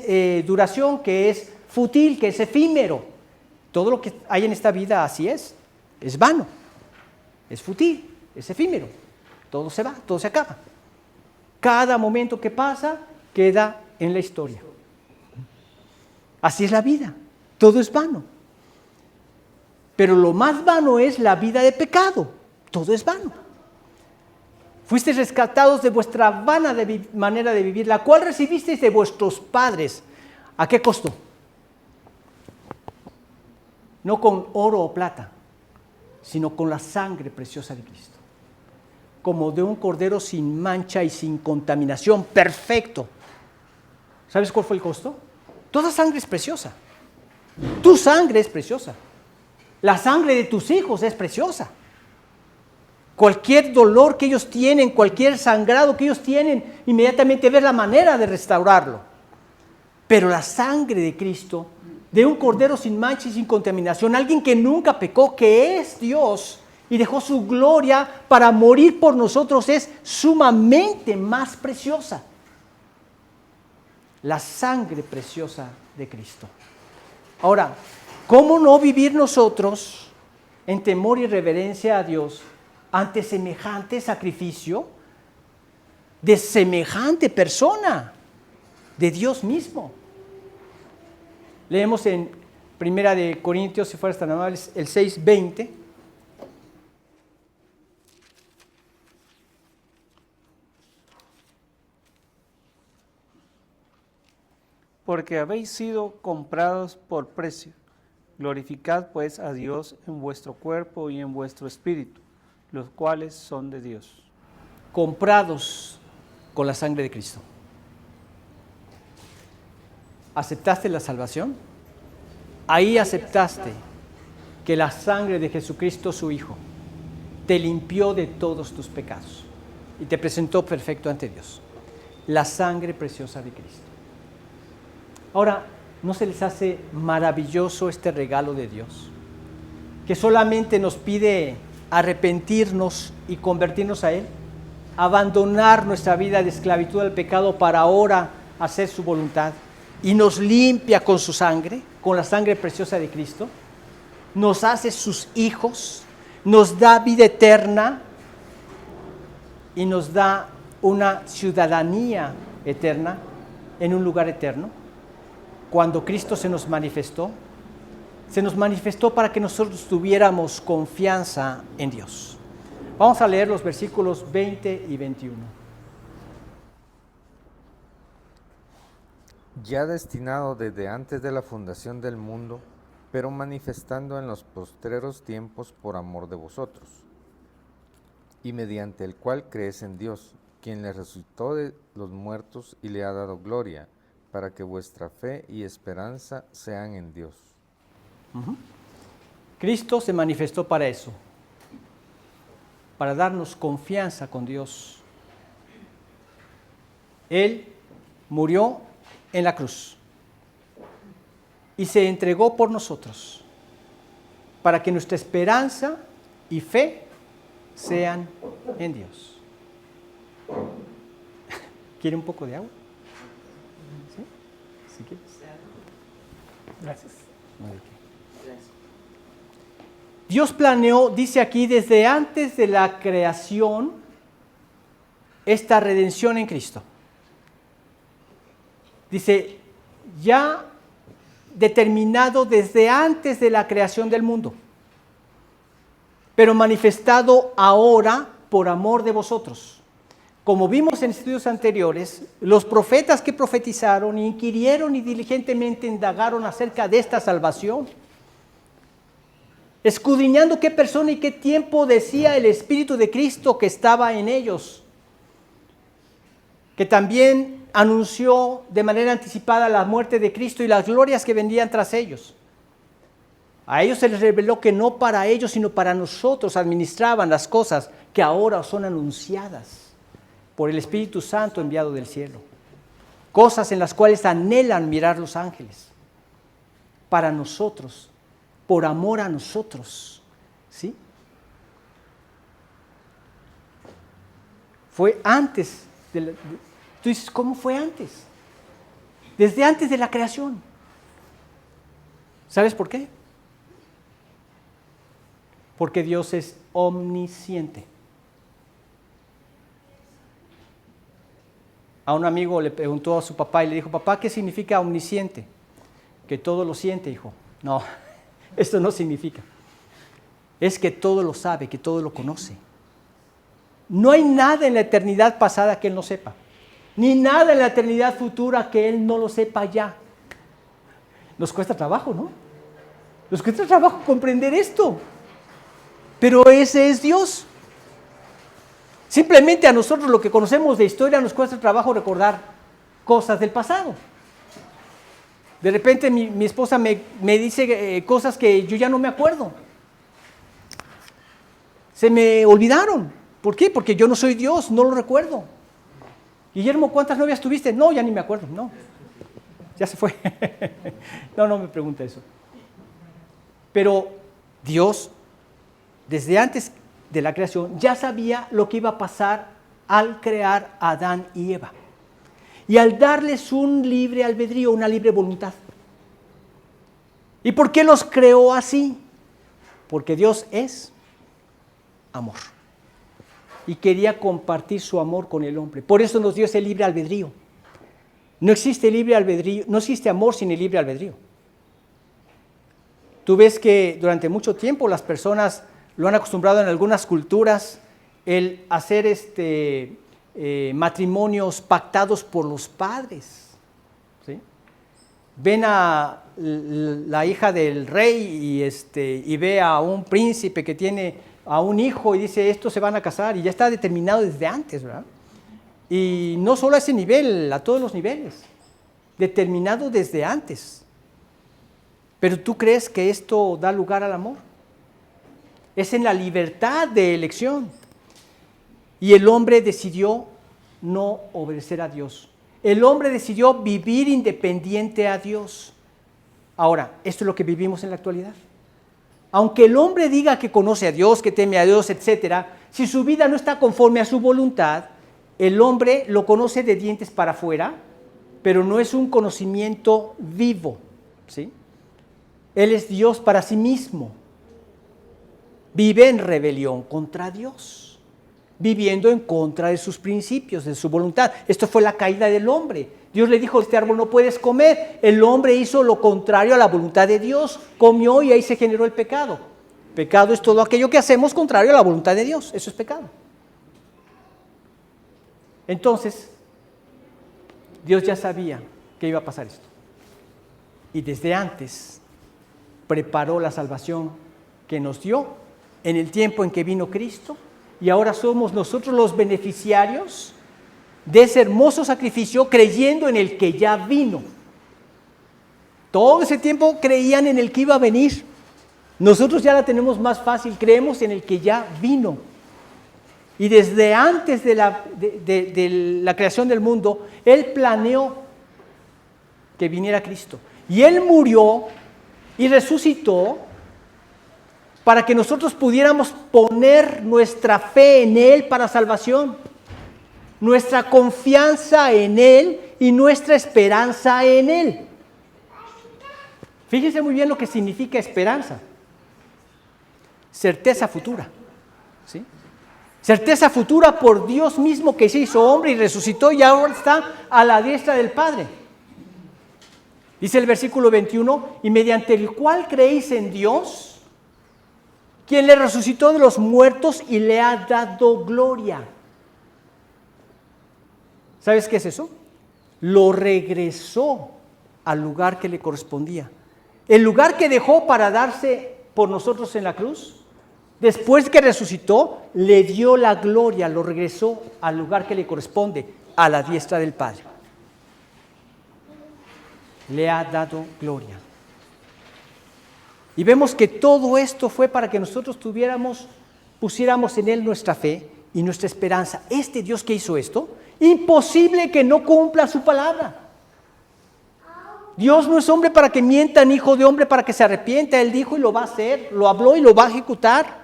duración, que es fútil, que es efímero. Todo lo que hay en esta vida así es vano, es fútil, es efímero. Todo se va, todo se acaba. Cada momento que pasa queda en la historia. Así es la vida, todo es vano. Pero lo más vano es la vida de pecado, todo es vano. Fuisteis rescatados de vuestra vana manera de vivir, la cual recibisteis de vuestros padres. ¿A qué costo? No con oro o plata, sino con la sangre preciosa de Cristo. Como de un cordero sin mancha y sin contaminación, perfecto. ¿Sabes cuál fue el costo? Toda sangre es preciosa. Tu sangre es preciosa. La sangre de tus hijos es preciosa. Cualquier dolor que ellos tienen, cualquier sangrado que ellos tienen, inmediatamente ves la manera de restaurarlo. Pero la sangre de Cristo, de un cordero sin mancha y sin contaminación, alguien que nunca pecó, que es Dios y dejó su gloria para morir por nosotros, es sumamente más preciosa. La sangre preciosa de Cristo. Ahora, ¿cómo no vivir nosotros en temor y reverencia a Dios ante semejante sacrificio de semejante persona, de Dios mismo? Leemos en 1 Corintios, si fueras tan amables, el 6:20. Porque habéis sido comprados por precio. Glorificad pues a Dios en vuestro cuerpo y en vuestro espíritu, los cuales son de Dios. Comprados con la sangre de Cristo. ¿Aceptaste la salvación? Ahí aceptaste que la sangre de Jesucristo, su Hijo, te limpió de todos tus pecados y te presentó perfecto ante Dios. La sangre preciosa de Cristo. Ahora, ¿no se les hace maravilloso este regalo de Dios? Que solamente nos pide arrepentirnos y convertirnos a Él, abandonar nuestra vida de esclavitud al pecado para ahora hacer su voluntad, y nos limpia con su sangre, con la sangre preciosa de Cristo, nos hace sus hijos, nos da vida eterna y nos da una ciudadanía eterna en un lugar eterno. Cuando Cristo se nos manifestó para que nosotros tuviéramos confianza en Dios. Vamos a leer los versículos 20 y 21. ya destinado desde antes de la fundación del mundo, pero manifestando en los postreros tiempos por amor de vosotros, y mediante el cual crees en Dios, quien le resucitó de los muertos y le ha dado gloria, para que vuestra fe y esperanza sean en Dios. Cristo se manifestó para eso, para darnos confianza con Dios. Él murió en la cruz y se entregó por nosotros, para que nuestra esperanza y fe sean en Dios. ¿Quiere un poco de agua? ¿Sí? ¿Sí quieres? Gracias. Dios planeó, dice aquí, desde antes de la creación, esta redención en Cristo. Dice, ya determinado desde antes de la creación del mundo, pero manifestado ahora por amor de vosotros. Como vimos en estudios anteriores, los profetas que profetizaron, inquirieron y diligentemente indagaron acerca de esta salvación, escudriñando qué persona y qué tiempo decía el Espíritu de Cristo que estaba en ellos, que también anunció de manera anticipada la muerte de Cristo y las glorias que vendrían tras ellos. A ellos se les reveló que no para ellos, sino para nosotros administraban las cosas que ahora son anunciadas por el Espíritu Santo enviado del cielo. Cosas en las cuales anhelan mirar los ángeles. Para nosotros, por amor a nosotros. ¿Sí? Fue antes tú dices, ¿cómo fue antes? Desde antes de la creación. ¿Sabes por qué? Porque Dios es omnisciente. A un amigo le preguntó a su papá y le dijo, papá, ¿qué significa omnisciente? Que todo lo siente, hijo. No, esto no significa. Es que todo lo sabe, que todo lo conoce. No hay nada en la eternidad pasada que Él no sepa, ni nada en la eternidad futura que Él no lo sepa ya. Nos cuesta trabajo, ¿no? Nos cuesta trabajo comprender esto. Pero ese es Dios. Simplemente a nosotros lo que conocemos de historia nos cuesta trabajo recordar cosas del pasado. De repente mi esposa me dice cosas que yo ya no me acuerdo. Se me olvidaron. ¿Por qué? Porque yo no soy Dios, no lo recuerdo. Guillermo, ¿cuántas novias tuviste? No, ya ni me acuerdo, no. Ya se fue. No me pregunta eso. Pero Dios, desde antes de la creación, ya sabía lo que iba a pasar al crear a Adán y Eva. Y al darles un libre albedrío, una libre voluntad. ¿Y por qué los creó así? Porque Dios es amor. Y quería compartir su amor con el hombre. Por eso nos dio ese libre albedrío. No existe libre albedrío, no existe amor sin el libre albedrío. Tú ves que durante mucho tiempo las personas lo han acostumbrado en algunas culturas el hacer matrimonios pactados por los padres. ¿Sí? Ven a la hija del rey y ve a un príncipe que tiene a un hijo y dice, estos se van a casar, y ya está determinado desde antes, ¿verdad? Y no solo a ese nivel, a todos los niveles, determinado desde antes. Pero ¿tú crees que esto da lugar al amor? Es en la libertad de elección. Y el hombre decidió no obedecer a Dios. El hombre decidió vivir independiente a Dios. Ahora, esto es lo que vivimos en la actualidad. Aunque el hombre diga que conoce a Dios, que teme a Dios, etc., si su vida no está conforme a su voluntad, el hombre lo conoce de dientes para afuera, pero no es un conocimiento vivo, ¿sí? Él es Dios para sí mismo. Vive en rebelión contra Dios, viviendo en contra de sus principios, de su voluntad. Esto fue la caída del hombre. Dios le dijo, este árbol no puedes comer. El hombre hizo lo contrario a la voluntad de Dios, comió y ahí se generó el pecado. Pecado es todo aquello que hacemos contrario a la voluntad de Dios. Eso es pecado. Entonces, Dios ya sabía que iba a pasar esto. Y desde antes preparó la salvación que nos dio en el tiempo en que vino Cristo, y ahora somos nosotros los beneficiarios de ese hermoso sacrificio, creyendo en el que ya vino. Todo ese tiempo creían en el que iba a venir. Nosotros ya la tenemos más fácil, creemos en el que ya vino. Y desde antes de la creación del mundo, Él planeó que viniera Cristo. Y Él murió y resucitó para que nosotros pudiéramos poner nuestra fe en Él para salvación, nuestra confianza en Él y nuestra esperanza en Él. Fíjense muy bien lo que significa esperanza. Certeza futura, ¿sí? Certeza futura por Dios mismo, que se hizo hombre y resucitó y ahora está a la diestra del Padre. Dice el versículo 21, y mediante el cual creéis en Dios, quien le resucitó de los muertos y le ha dado gloria. ¿Sabes qué es eso? Lo regresó al lugar que le correspondía. El lugar que dejó para darse por nosotros en la cruz, después que resucitó, le dio la gloria, lo regresó al lugar que le corresponde, a la diestra del Padre. Le ha dado gloria. Y vemos que todo esto fue para que nosotros pusiéramos en Él nuestra fe y nuestra esperanza. Este Dios que hizo esto, imposible que no cumpla su palabra. Dios no es hombre para que mienta, ni hijo de hombre para que se arrepienta. Él dijo y lo va a hacer, lo habló y lo va a ejecutar.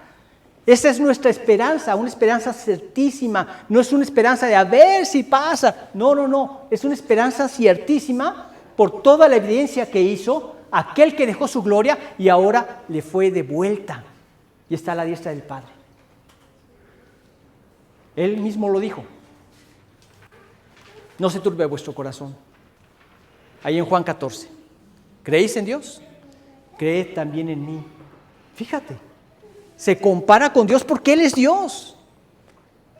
Esa es nuestra esperanza, una esperanza certísima. No es una esperanza de a ver si pasa. No. Es una esperanza ciertísima por toda la evidencia que hizo aquel que dejó su gloria y ahora le fue de vuelta y está a la diestra del Padre. Él mismo lo dijo. No se turbe vuestro corazón. Ahí en Juan 14. ¿Creéis en Dios? Creed también en mí. Fíjate, se compara con Dios porque Él es Dios.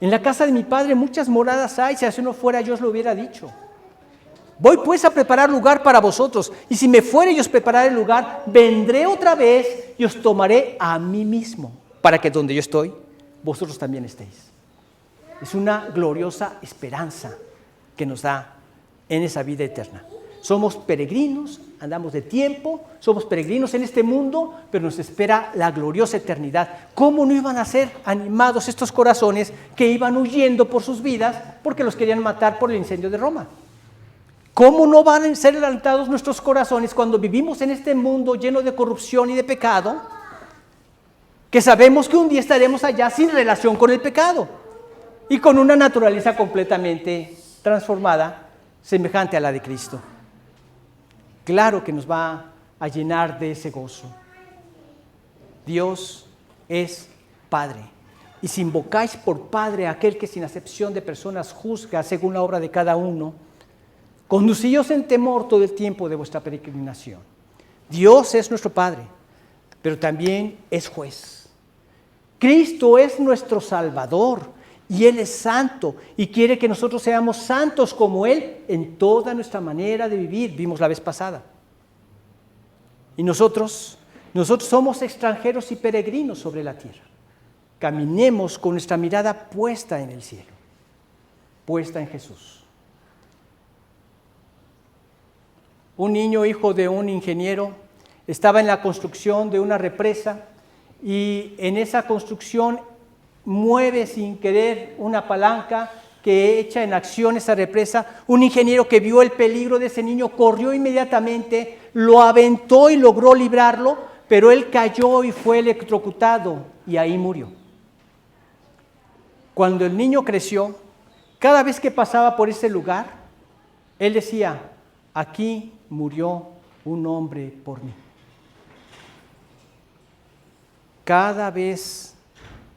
En la casa de mi Padre muchas moradas hay, si así no fuera yo os lo hubiera dicho. Voy pues a preparar lugar para vosotros, y si me fuere y os prepararé el lugar, vendré otra vez y os tomaré a mí mismo, para que donde yo estoy, vosotros también estéis. Es una gloriosa esperanza que nos da en esa vida eterna. Somos peregrinos, andamos de tiempo, somos peregrinos en este mundo, pero nos espera la gloriosa eternidad. ¿Cómo no iban a ser animados estos corazones que iban huyendo por sus vidas porque los querían matar por el incendio de Roma? ¿Cómo no van a ser alentados nuestros corazones cuando vivimos en este mundo lleno de corrupción y de pecado? Que sabemos que un día estaremos allá sin relación con el pecado y con una naturaleza completamente transformada, semejante a la de Cristo. Claro que nos va a llenar de ese gozo. Dios es Padre. Y si invocáis por Padre a aquel que sin acepción de personas juzga según la obra de cada uno, conducíos en temor todo el tiempo de vuestra peregrinación. Dios es nuestro Padre, pero también es juez. Cristo es nuestro Salvador y Él es santo y quiere que nosotros seamos santos como Él en toda nuestra manera de vivir. Vimos la vez pasada. Y nosotros somos extranjeros y peregrinos sobre la tierra. Caminemos con nuestra mirada puesta en el cielo, puesta en Jesús. Un niño, hijo de un ingeniero, estaba en la construcción de una represa y en esa construcción mueve sin querer una palanca que echa en acción esa represa. Un ingeniero que vio el peligro de ese niño corrió inmediatamente, lo aventó y logró librarlo, pero él cayó y fue electrocutado y ahí murió. Cuando el niño creció, cada vez que pasaba por ese lugar, él decía: aquí murió un hombre por mí. Cada vez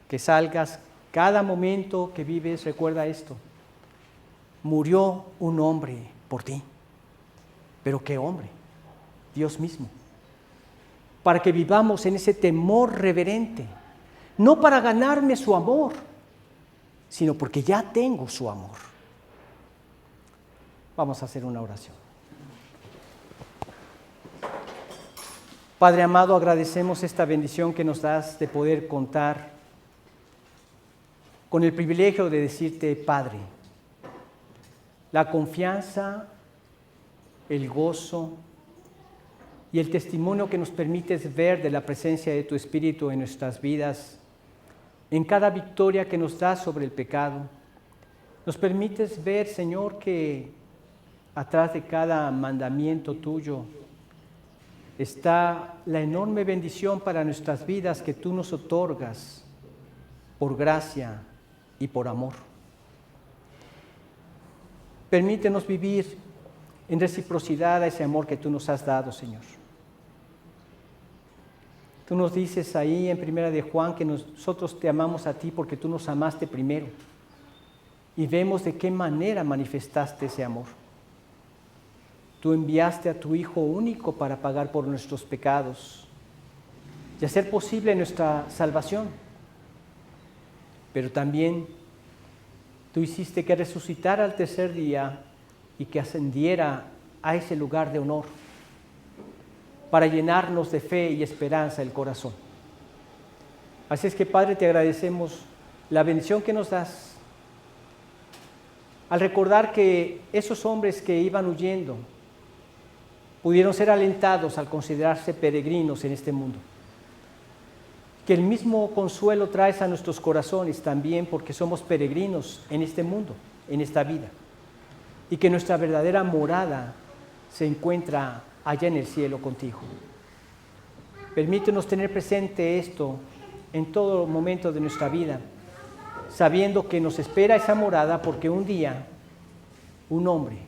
que salgas, cada momento que vives, recuerda esto: murió un hombre por ti. ¿Pero qué hombre? Dios mismo. Para que vivamos en ese temor reverente, no para ganarme su amor, sino porque ya tengo su amor. Vamos a hacer una oración. Padre amado, agradecemos esta bendición que nos das de poder contar con el privilegio de decirte Padre. La confianza, el gozo y el testimonio que nos permites ver de la presencia de tu Espíritu en nuestras vidas, en cada victoria que nos das sobre el pecado. Nos permites ver, Señor, que atrás de cada mandamiento tuyo está la enorme bendición para nuestras vidas que tú nos otorgas por gracia y por amor. Permítenos vivir en reciprocidad a ese amor que tú nos has dado, Señor. Tú nos dices ahí en 1 de Juan que nosotros te amamos a ti porque tú nos amaste primero. Y vemos de qué manera manifestaste ese amor. Tú enviaste a tu Hijo único para pagar por nuestros pecados y hacer posible nuestra salvación. Pero también tú hiciste que resucitara al tercer día y que ascendiera a ese lugar de honor para llenarnos de fe y esperanza el corazón. Así es que, Padre, te agradecemos la bendición que nos das al recordar que esos hombres que iban huyendo pudieron ser alentados al considerarse peregrinos en este mundo. Que el mismo consuelo traes a nuestros corazones también porque somos peregrinos en este mundo, en esta vida. Y que nuestra verdadera morada se encuentra allá en el cielo contigo. Permítenos tener presente esto en todo momento de nuestra vida, sabiendo que nos espera esa morada porque un día un hombre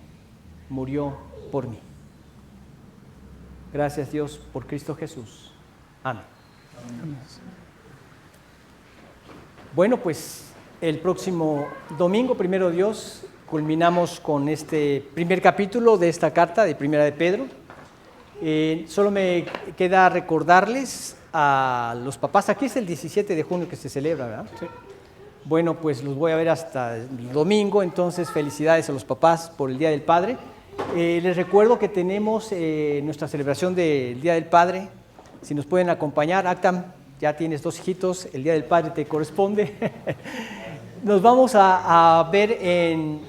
murió por mí. Gracias, Dios, por Cristo Jesús. Amén. Bueno, pues el próximo domingo, primero Dios, culminamos con este primer capítulo de esta carta de Primera de Pedro. Solo me queda recordarles a los papás, aquí es el 17 de junio que se celebra, ¿verdad? Sí. Bueno, pues los voy a ver hasta el domingo, entonces felicidades a los papás por el Día del Padre. Les recuerdo que tenemos nuestra celebración del Día del Padre, si nos pueden acompañar. Actam, ya tienes 2 hijitos, el Día del Padre te corresponde. Nos vamos a ver en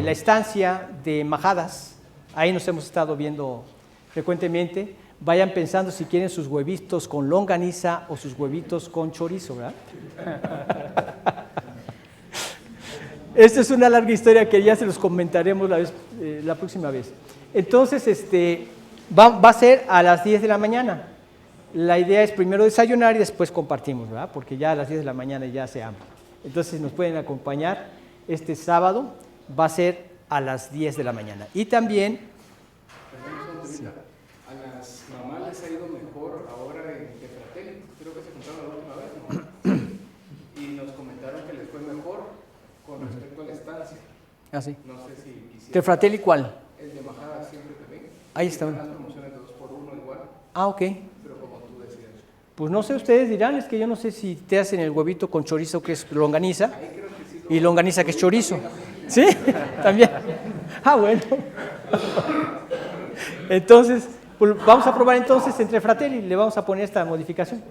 la estancia de Majadas, ahí nos hemos estado viendo frecuentemente. Vayan pensando si quieren sus huevitos con longaniza o sus huevitos con chorizo, ¿verdad? Esta es una larga historia que ya se los comentaremos la próxima vez. Entonces, va a ser a las 10 de la mañana. La idea es primero desayunar y después compartimos, ¿verdad? Porque ya a las 10 de la mañana ya se hambre. Entonces nos pueden acompañar este sábado, va a ser a las 10 de la mañana. Y también... Sí. A las mamás les ha ido mejor ahora en Tefratelli, creo que se contaron la última vez, ¿no? Y nos comentaron que les fue mejor con respecto a la estancia. Ah, sí. No sé si quisieran. ¿Tefratelli cuál? El de Majada siempre también. Ahí está. Las promociones de 2x1 igual. Ah, ok. Pero como tú decidas. Pues no sé, ustedes dirán, es que yo no sé si te hacen el huevito con chorizo que es longaniza y longaniza que es chorizo. ¿Sí? También. Ah, bueno. Entonces, pues vamos a probar entonces entre Fratelli, le vamos a poner esta modificación.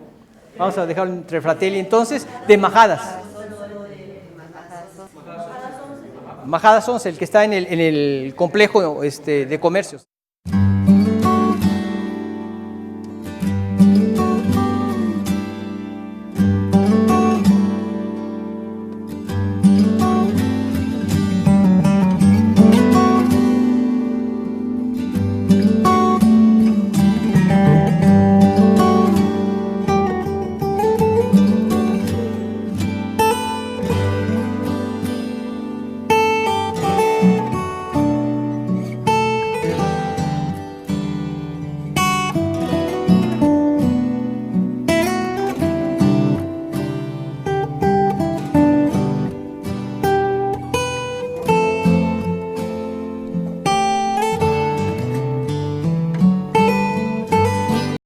Vamos a dejarlo entre Fratelli entonces, de Majadas. Majadas 11, el que está en el complejo de comercios.